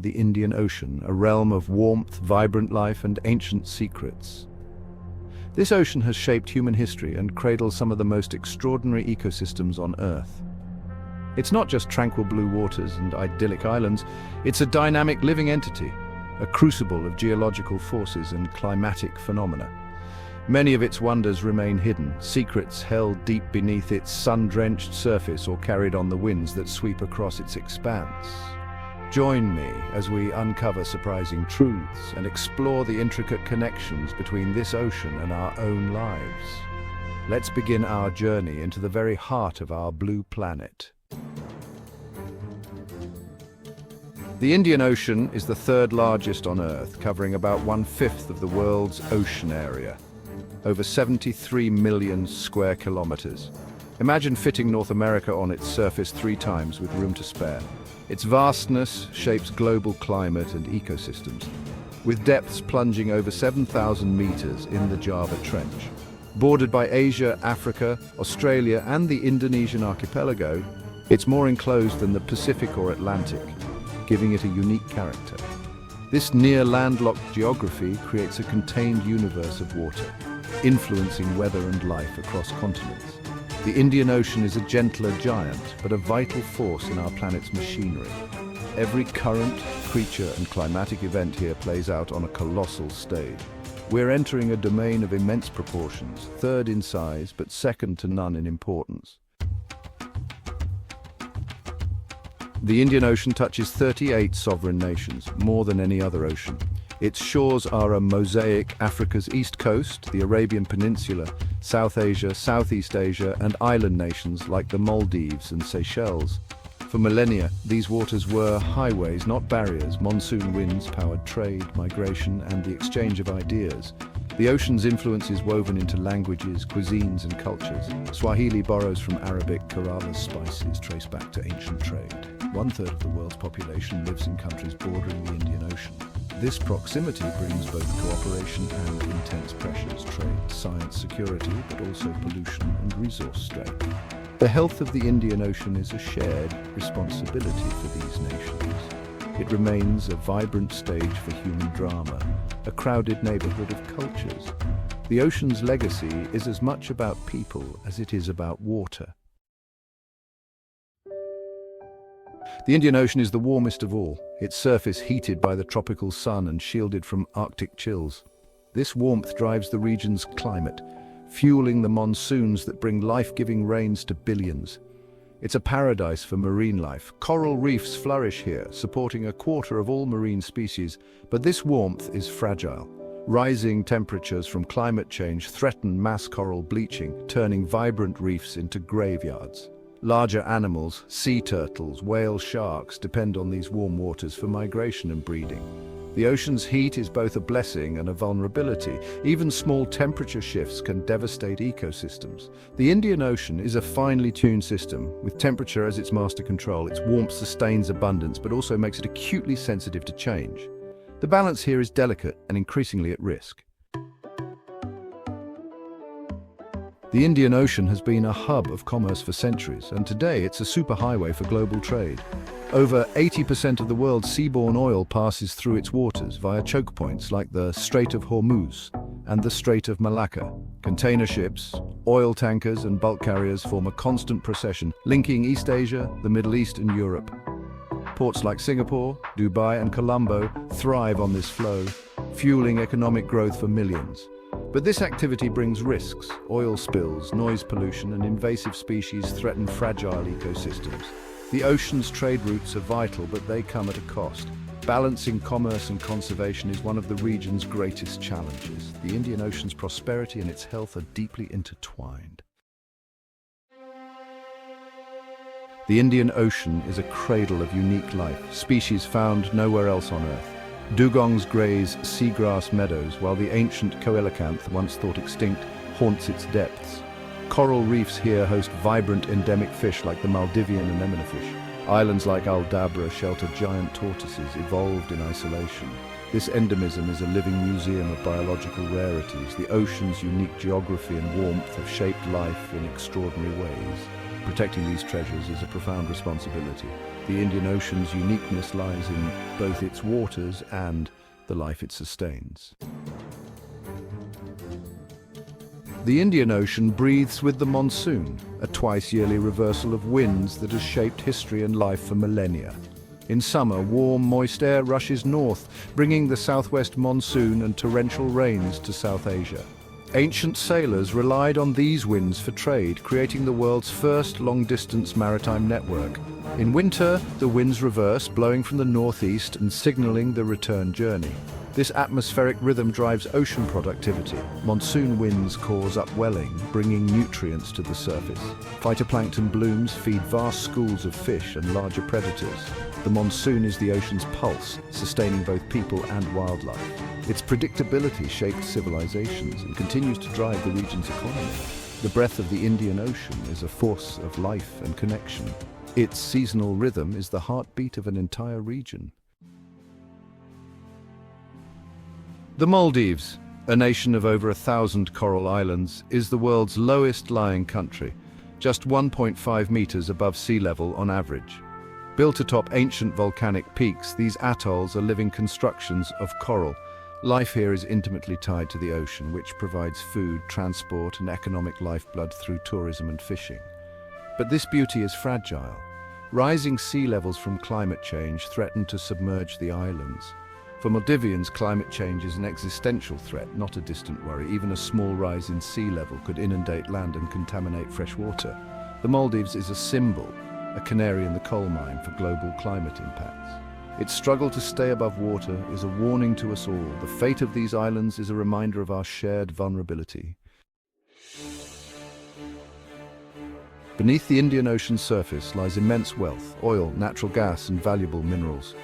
The Indian Ocean, a realm of warmth, vibrant life, and ancient secrets. This ocean has shaped human history and cradles some of the most extraordinary ecosystems on Earth. It's not just tranquil blue waters and idyllic islands, it's a dynamic living entity, a crucible of geological forces and climatic phenomena. Many of its wonders remain hidden, secrets held deep beneath its sun-drenched surface or carried on the winds that sweep across its expanse. Join me as we uncover surprising truths and explore the intricate connections between this ocean and our own lives. Let's begin our journey into the very heart of our blue planet. The Indian Ocean is the third largest on Earth, covering about 1/5 of the world's ocean area, over 73 million square kilometers. Imagine fitting North America on its surface 3 times with room to spare. Its vastness shapes global climate and ecosystems, with depths plunging over 7,000 meters in the Java Trench. Bordered by Asia, Africa, Australia, and the Indonesian archipelago, it's more enclosed than the Pacific or Atlantic, giving it a unique character. This near-landlocked geography creates a contained universe of water, influencing weather and life across continents. The Indian Ocean is a gentler giant, but a vital force in our planet's machinery. Every current, creature, and climatic event here plays out on a colossal stage. We're entering a domain of immense proportions, third in size, but second to none in importance. The Indian Ocean touches 38 sovereign nations, more than any other ocean. Its shores are a mosaic: Africa's east coast, the Arabian Peninsula, South Asia, Southeast Asia, and island nations like the Maldives and Seychelles. For millennia, these waters were highways, not barriers. Monsoon winds powered trade, migration, and the exchange of ideas. The ocean's influence is woven into languages, cuisines, and cultures. Swahili borrows from Arabic, Kerala's spices trace back to ancient trade. 1/3 of the world's population lives in countries bordering the Indian Ocean. This proximity brings both cooperation and intense pressures: trade, science, security, but also pollution and resource strain. The health of the Indian Ocean is a shared responsibility for these nations. It remains a vibrant stage for human drama, a crowded neighborhood of cultures. The ocean's legacy is as much about people as it is about water. The Indian Ocean is the warmest of all, its surface heated by the tropical sun and shielded from Arctic chills. This warmth drives the region's climate, fueling the monsoons that bring life-giving rains to billions. It's a paradise for marine life. Coral reefs flourish here, supporting 1/4 of all marine species, but this warmth is fragile. Rising temperatures from climate change threaten mass coral bleaching, turning vibrant reefs into graveyards. Larger animals, sea turtles, whale sharks, depend on these warm waters for migration and breeding. The ocean's heat is both a blessing and a vulnerability. Even small temperature shifts can devastate ecosystems. The Indian Ocean is a finely tuned system, with temperature as its master control. Its warmth sustains abundance, but also makes it acutely sensitive to change. The balance here is delicate and increasingly at risk. The Indian Ocean has been a hub of commerce for centuries, and today it's a superhighway for global trade. Over 80% of the world's seaborne oil passes through its waters via choke points like the Strait of Hormuz and the Strait of Malacca. Container ships, oil tankers, and bulk carriers form a constant procession, linking East Asia, the Middle East, and Europe. Ports like Singapore, Dubai, and Colombo thrive on this flow, fueling economic growth for millions. But this activity brings risks. Oil spills, noise pollution, and invasive species threaten fragile ecosystems. The ocean's trade routes are vital, but they come at a cost. Balancing commerce and conservation is one of the region's greatest challenges. The Indian Ocean's prosperity and its health are deeply intertwined. The Indian Ocean is a cradle of unique life, species found nowhere else on Earth. Dugongs graze seagrass meadows, while the ancient coelacanth, once thought extinct, haunts its depths. Coral reefs here host vibrant endemic fish like the Maldivian anemone fish. Islands like Aldabra shelter giant tortoises evolved in isolation. This endemism is a living museum of biological rarities. The ocean's unique geography and warmth have shaped life in extraordinary ways. Protecting these treasures is a profound responsibility. The Indian Ocean's uniqueness lies in both its waters and the life it sustains. The Indian Ocean breathes with the monsoon, a twice-yearly reversal of winds that has shaped history and life for millennia. In summer, warm, moist air rushes north, bringing the southwest monsoon and torrential rains to South Asia. Ancient sailors relied on these winds for trade, creating the world's first long-distance maritime network. In winter, the winds reverse, blowing from the northeast and signaling the return journey. This atmospheric rhythm drives ocean productivity. Monsoon winds cause upwelling, bringing nutrients to the surface. Phytoplankton blooms feed vast schools of fish and larger predators. The monsoon is the ocean's pulse, sustaining both people and wildlife. Its predictability shaped civilizations and continues to drive the region's economy. The breath of the Indian Ocean is a force of life and connection. Its seasonal rhythm is the heartbeat of an entire region. The Maldives, a nation of over 1,000 coral islands, is the world's lowest-lying country, just 1.5 meters above sea level on average. Built atop ancient volcanic peaks, these atolls are living constructions of coral. Life here is intimately tied to the ocean, which provides food, transport, and economic lifeblood through tourism and fishing. But this beauty is fragile. Rising sea levels from climate change threaten to submerge the islands. For Maldivians, climate change is an existential threat, not a distant worry. Even a small rise in sea level could inundate land and contaminate fresh water. The Maldives is a symbol, a canary in the coal mine for global climate impacts. Its struggle to stay above water is a warning to us all. The fate of these islands is a reminder of our shared vulnerability. Beneath the Indian Ocean's surface lies immense wealth: oil, natural gas, and valuable minerals.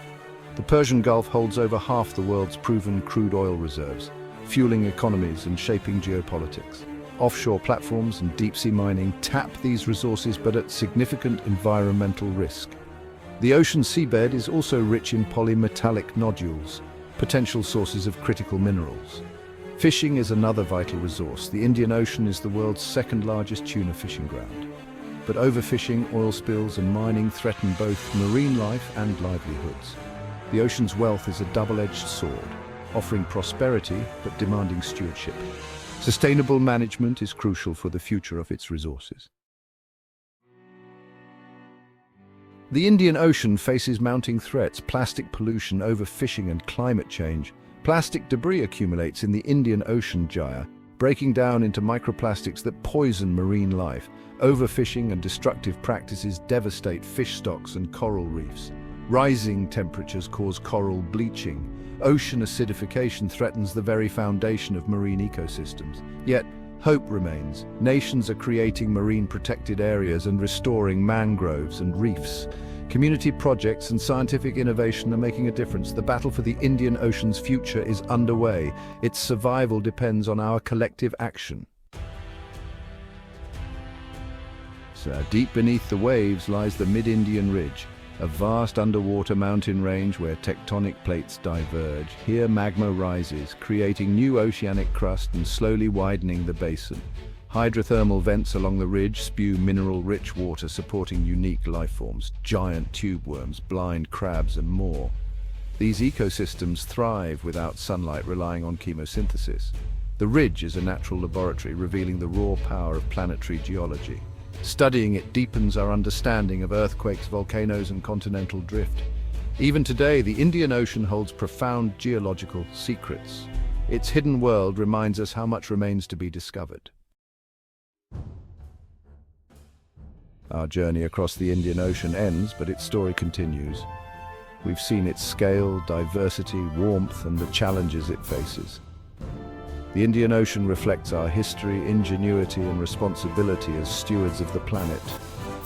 The Persian Gulf holds over half the world's proven crude oil reserves, fueling economies and shaping geopolitics. Offshore platforms and deep-sea mining tap these resources, but at significant environmental risk. The ocean seabed is also rich in polymetallic nodules, potential sources of critical minerals. Fishing is another vital resource. The Indian Ocean is the world's second-largest tuna fishing ground. But overfishing, oil spills, and mining threaten both marine life and livelihoods. The ocean's wealth is a double-edged sword, offering prosperity but demanding stewardship. Sustainable management is crucial for the future of its resources. The Indian Ocean faces mounting threats: plastic pollution, overfishing, and climate change. Plastic debris accumulates in the Indian Ocean gyre, breaking down into microplastics that poison marine life. Overfishing and destructive practices devastate fish stocks and coral reefs. Rising temperatures cause coral bleaching. Ocean acidification threatens the very foundation of marine ecosystems. Yet, hope remains. Nations are creating marine protected areas and restoring mangroves and reefs. Community projects and scientific innovation are making a difference. The battle for the Indian Ocean's future is underway. Its survival depends on our collective action. Deep beneath the waves lies the Mid-Indian Ridge, a vast underwater mountain range where tectonic plates diverge. Here magma rises, creating new oceanic crust and slowly widening the basin. Hydrothermal vents along the ridge spew mineral-rich water, supporting unique lifeforms: giant tube worms, blind crabs, and more. These ecosystems thrive without sunlight, relying on chemosynthesis. The ridge is a natural laboratory, revealing the raw power of planetary geology. Studying it deepens our understanding of earthquakes, volcanoes, and continental drift. Even today, the Indian Ocean holds profound geological secrets. Its hidden world reminds us how much remains to be discovered. Our journey across the Indian Ocean ends, but its story continues. We've seen its scale, diversity, warmth, and the challenges it faces. The Indian Ocean reflects our history, ingenuity, and responsibility as stewards of the planet.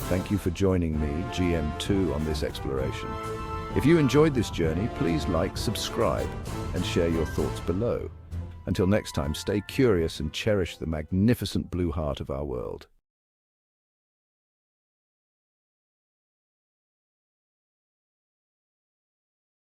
Thank you for joining me, GM2, on this exploration. If you enjoyed this journey, please like, subscribe, and share your thoughts below. Until next time, stay curious and cherish the magnificent blue heart of our world.